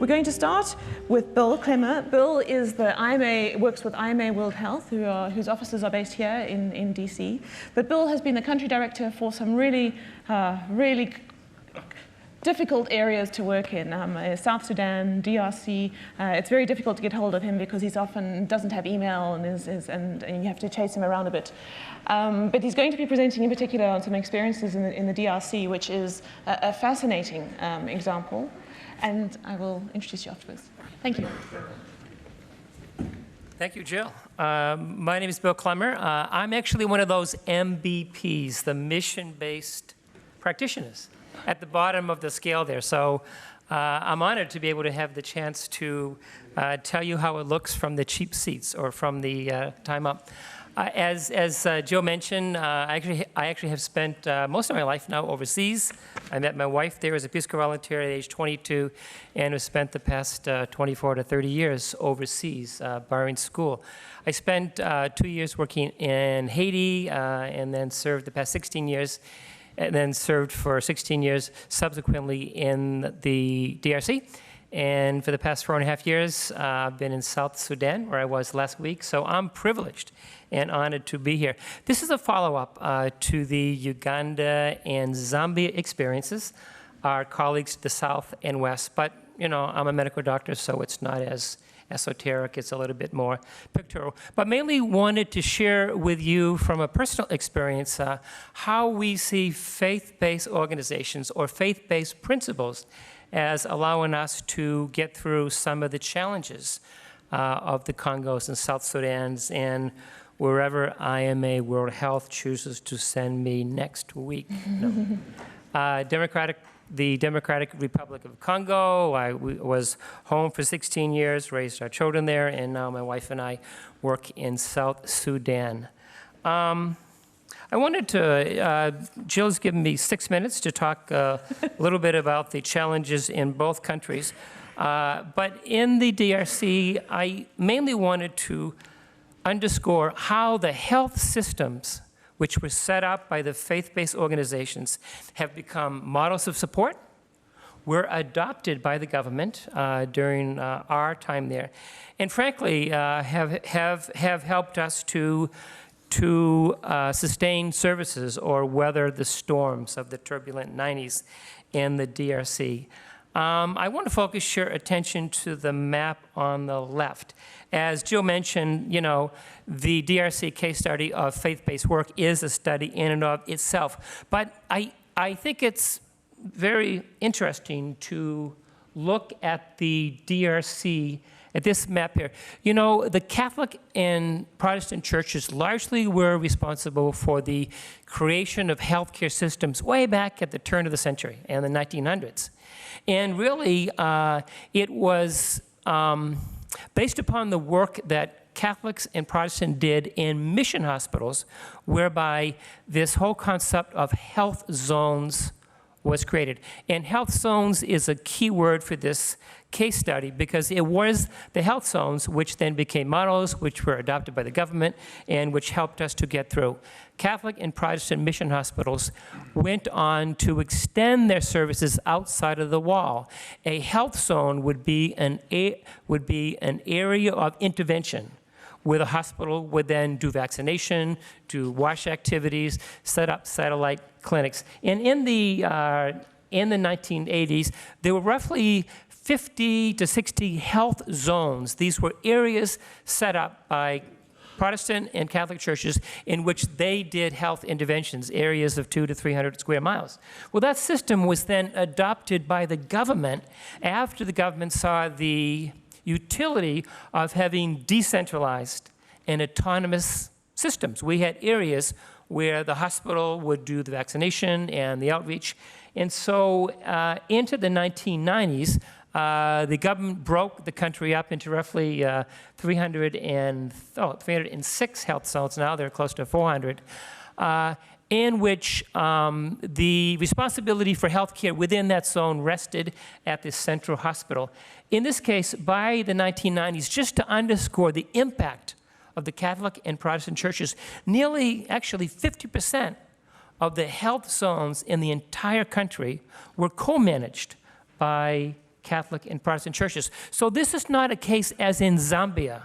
We're going to start with Bill Clemmer. Bill is works with IMA World Health, whose offices are based here in DC. But Bill has been the country director for some really difficult areas to work in. South Sudan, DRC. It's very difficult to get hold of him because he's often doesn't have email and you have to chase him around a bit. But he's going to be presenting in particular on some experiences in the DRC, which is a fascinating example. And I will introduce you afterwards. Thank you. Thank you, Jill. My name is Bill Clemmer. I'm actually one of those MBPs, the mission-based practitioners, at the bottom of the scale there. So I'm honored to be able to have the chance to tell you how it looks from the cheap seats or from the time up. As Jill mentioned, I actually have spent most of my life now overseas. I met my wife there as a Peace Corps volunteer at age 22 and have spent the past 24 to 30 years overseas, barring school. I spent 2 years working in Haiti and then served the past 16 years, and then served for 16 years subsequently in the DRC. And for the past 4.5 years, I've been in South Sudan, where I was last week. So I'm privileged and honored to be here. This is a follow-up to the Uganda and Zambia experiences, our colleagues to the south and west. But, you know, I'm a medical doctor, so it's not as esoteric. It's a little bit more pictorial. But mainly wanted to share with you from a personal experience how we see faith-based organizations or faith-based principles as allowing us to get through some of the challenges of the Congos and South Sudans and wherever IMA World Health chooses to send me next week. No. The Democratic Republic of Congo. I was home for 16 years, raised our children there, and now my wife and I work in South Sudan. I wanted to, Jill's given me 6 minutes to talk a little bit about the challenges in both countries. But in the DRC, I mainly wanted to underscore how the health systems, which were set up by the faith-based organizations, have become models of support, were adopted by the government during our time there, and frankly have helped us to sustain services or weather the storms of the turbulent 90s in the DRC. I want to focus your attention to the map on the left. As Jill mentioned, you know, the DRC case study of faith-based work is a study in and of itself. But I think it's very interesting to look at the DRC at this map here. You know, the Catholic and Protestant churches largely were responsible for the creation of healthcare systems way back at the turn of the century in the 1900s. And really, it was based upon the work that Catholics and Protestants did in mission hospitals, whereby this whole concept of health zones was created. And health zones is a key word for this case study because it was the health zones which then became models, which were adopted by the government and which helped us to get through. Catholic and Protestant mission hospitals went on to extend their services outside of the wall. A health zone would be an area of intervention where the hospital would then do vaccination, do wash activities, set up satellite clinics. And in the 1980s, there were roughly 50 to 60 health zones. These were areas set up by Protestant and Catholic churches in which they did health interventions, areas of 200 to 300 square miles. Well, that system was then adopted by the government after the government saw the utility of having decentralized and autonomous systems. We had areas where the hospital would do the vaccination and the outreach. And so into the 1990s, the government broke the country up into roughly 306 health zones. Now they're close to 400. In which the responsibility for healthcare within that zone rested at the central hospital. In this case, by the 1990s, just to underscore the impact of the Catholic and Protestant churches, nearly, actually 50% of the health zones in the entire country were co-managed by Catholic and Protestant churches. So this is not a case as in Zambia,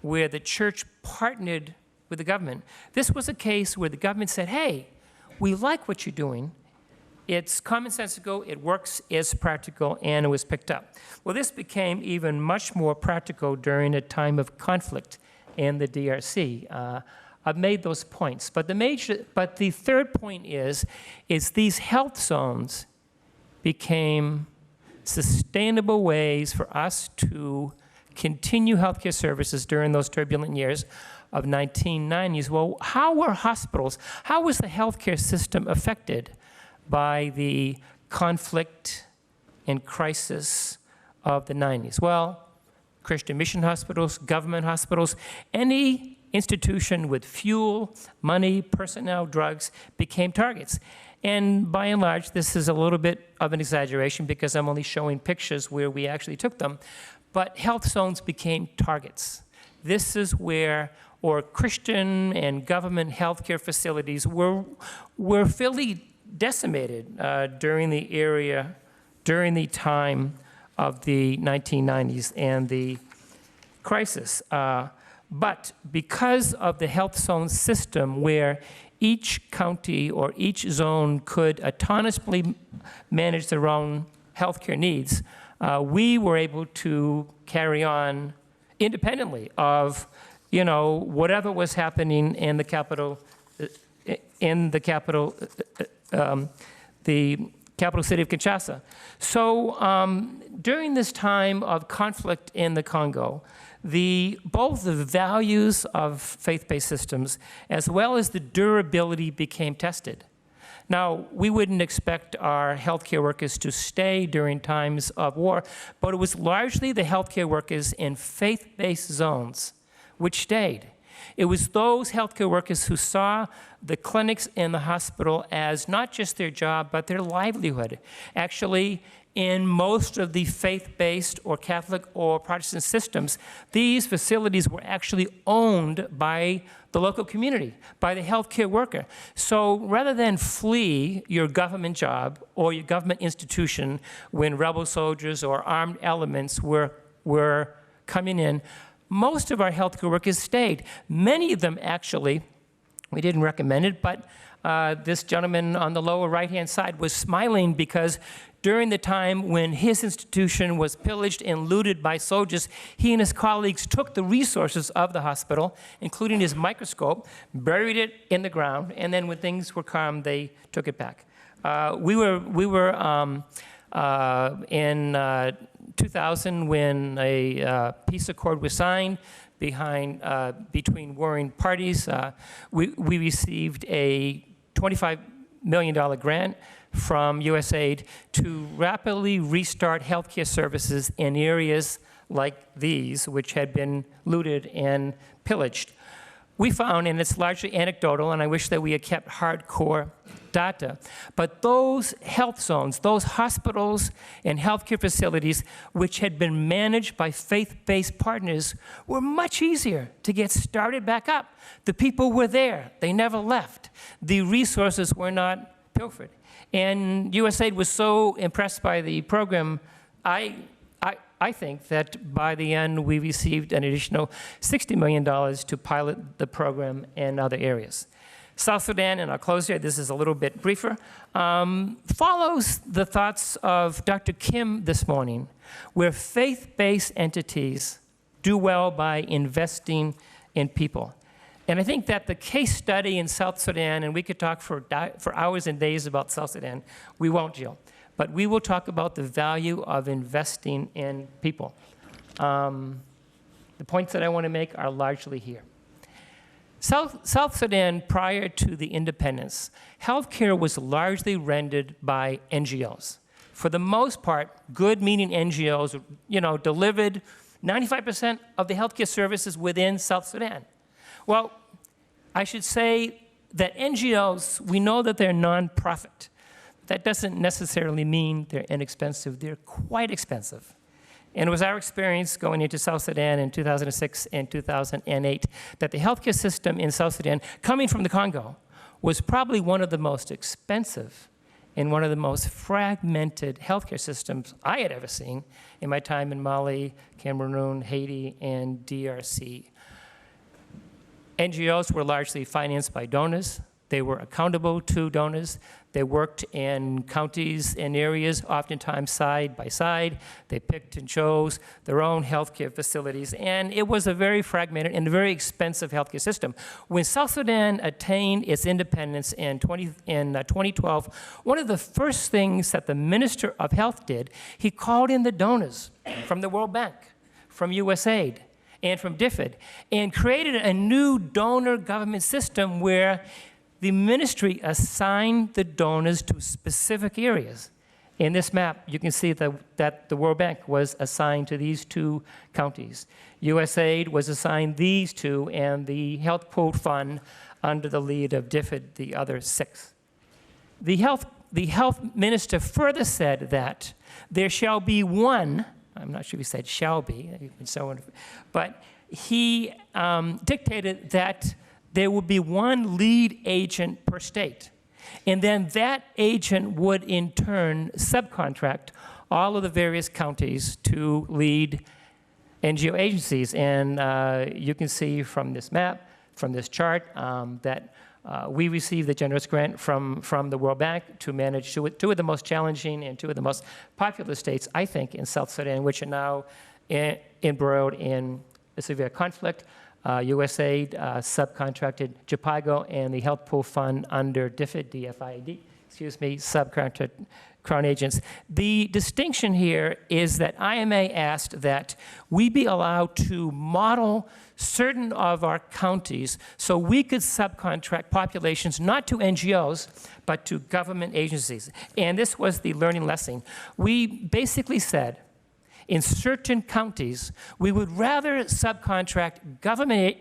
where the church partnered with the government. This was a case where the government said, hey, we like what you're doing. It's commonsensical, it works, it's practical, and it was picked up. Well, this became even much more practical during a time of conflict in the DRC. I've made those points, but the third point is these health zones became sustainable ways for us to continue healthcare services during those turbulent years of 1990s. Well, how were hospitals, how was the healthcare system affected by the conflict and crisis of the 90s? Well, Christian mission hospitals, government hospitals, any institution with fuel, money, personnel, drugs became targets. And by and large, this is a little bit of an exaggeration because I'm only showing pictures where we actually took them, but health zones became targets. This is where, or Christian and government healthcare facilities were fairly decimated during the time of the 1990s and the crisis. But because of the health zone system where each county or each zone could autonomously manage their own healthcare needs, we were able to carry on independently of, whatever was happening in the capital city of Kinshasa. So during this time of conflict in the Congo, both the values of faith-based systems as well as the durability became tested. Now, we wouldn't expect our healthcare workers to stay during times of war, but it was largely the healthcare workers in faith-based zones which stayed. It was those healthcare workers who saw the clinics and the hospital as not just their job, but their livelihood. Actually, in most of the faith-based or Catholic or Protestant systems, these facilities were actually owned by the local community, by the healthcare worker. So rather than flee your government job or your government institution when rebel soldiers or armed elements were coming in, most of our healthcare workers stayed. Many of them actually, we didn't recommend it, but this gentleman on the lower right-hand side was smiling because during the time when his institution was pillaged and looted by soldiers, he and his colleagues took the resources of the hospital, including his microscope, buried it in the ground, and then when things were calm, they took it back. We were in 2000 when a peace accord was signed between warring parties. We received a $25 million grant from USAID to rapidly restart healthcare services in areas like these, which had been looted and pillaged. We found, and it's largely anecdotal, and I wish that we had kept hardcore data, but those health zones, those hospitals and healthcare facilities which had been managed by faith-based partners were much easier to get started back up. The people were there, they never left. The resources were not pilfered. And USAID was so impressed by the program, I think that by the end we received an additional $60 million to pilot the program in other areas. South Sudan, and I'll close here, this is a little bit briefer, follows the thoughts of Dr. Kim this morning, where faith-based entities do well by investing in people. And I think that the case study in South Sudan, and we could talk for hours and days about South Sudan, we won't, Jill, but we will talk about the value of investing in people. The points that I want to make are largely here. South Sudan, prior to the independence, healthcare was largely rendered by NGOs. For the most part, good-meaning NGOs, delivered 95% of the healthcare services within South Sudan. Well, I should say that NGOs, we know that they're nonprofit. That doesn't necessarily mean they're inexpensive. They're quite expensive. And it was our experience going into South Sudan in 2006 and 2008 that the healthcare system in South Sudan, coming from the Congo, was probably one of the most expensive in one of the most fragmented healthcare systems I had ever seen in my time in Mali, Cameroon, Haiti, and DRC. NGOs were largely financed by donors. They were accountable to donors. They worked in counties and areas, oftentimes side by side. They picked and chose their own healthcare facilities, and it was a very fragmented and very expensive healthcare system. When South Sudan attained its independence in 2012, one of the first things that the Minister of Health did, he called in the donors from the World Bank, from USAID, and from DFID, and created a new donor government system where the ministry assigned the donors to specific areas. In this map, you can see that the World Bank was assigned to these 2 counties. USAID was assigned these 2, and the Health Pool Fund, under the lead of DFID, the other 6. The health minister further said that there shall be one, I'm not sure if he said shall be, but he dictated that there would be one lead agent per state. And then that agent would in turn subcontract all of the various counties to lead NGO agencies. And you can see from this map, from this chart, that we received the generous grant from the World Bank to manage 2 of the most challenging and 2 of the most populous states, I think, in South Sudan, which are now embroiled in a severe conflict. USAID subcontracted JPIGO, and the Health Pool Fund under DFID, subcontracted Crown agents. The distinction here is that IMA asked that we be allowed to model certain of our counties so we could subcontract populations not to NGOs, but to government agencies. And this was the learning lesson. We basically said, in certain counties, we would rather subcontract government,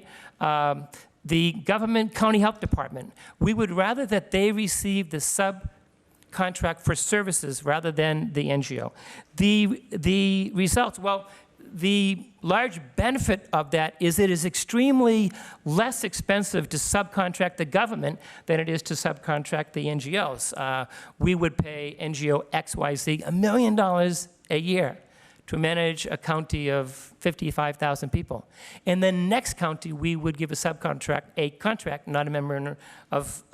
the government county health department. We would rather that they receive the subcontract for services rather than the NGO. The results, well, the large benefit of that is it is extremely less expensive to subcontract the government than it is to subcontract the NGOs. We would pay NGO XYZ $1 million a year to manage a county of 55,000 people. In the next county, we would give a contract, not a memorandum of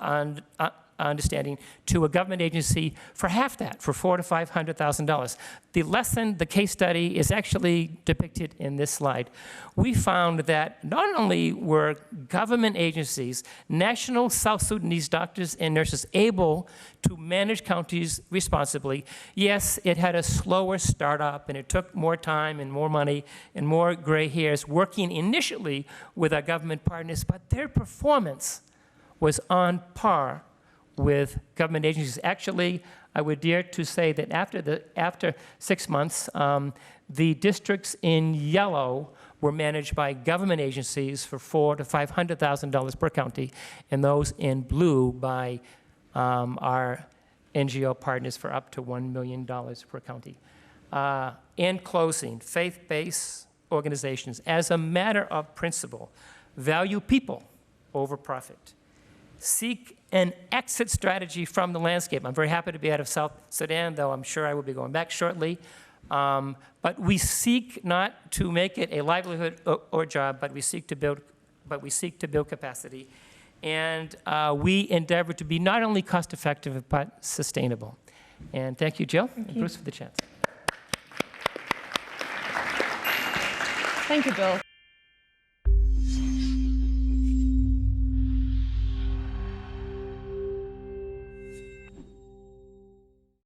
understanding, to a government agency for half that, for $400,000 to $500,000. The lesson, the case study, is actually depicted in this slide. We found that not only were government agencies, national South Sudanese doctors and nurses able to manage counties responsibly. Yes, it had a slower startup, and it took more time and more money and more gray hairs working initially with our government partners, but their performance was on par with government agencies. Actually, I would dare to say that after 6 months, the districts in yellow were managed by government agencies for $400,000 to $500,000 per county, and those in blue by our NGO partners for up to $1 million per county. In closing, faith-based organizations, as a matter of principle, value people over profit. Seek an exit strategy from the landscape. I'm very happy to be out of South Sudan, though I'm sure I will be going back shortly. But we seek not to make it a livelihood or job, but we seek to build capacity. And we endeavor to be not only cost-effective, but sustainable. And thank you, Jill, and Bruce, for the chance. Thank you, Bill.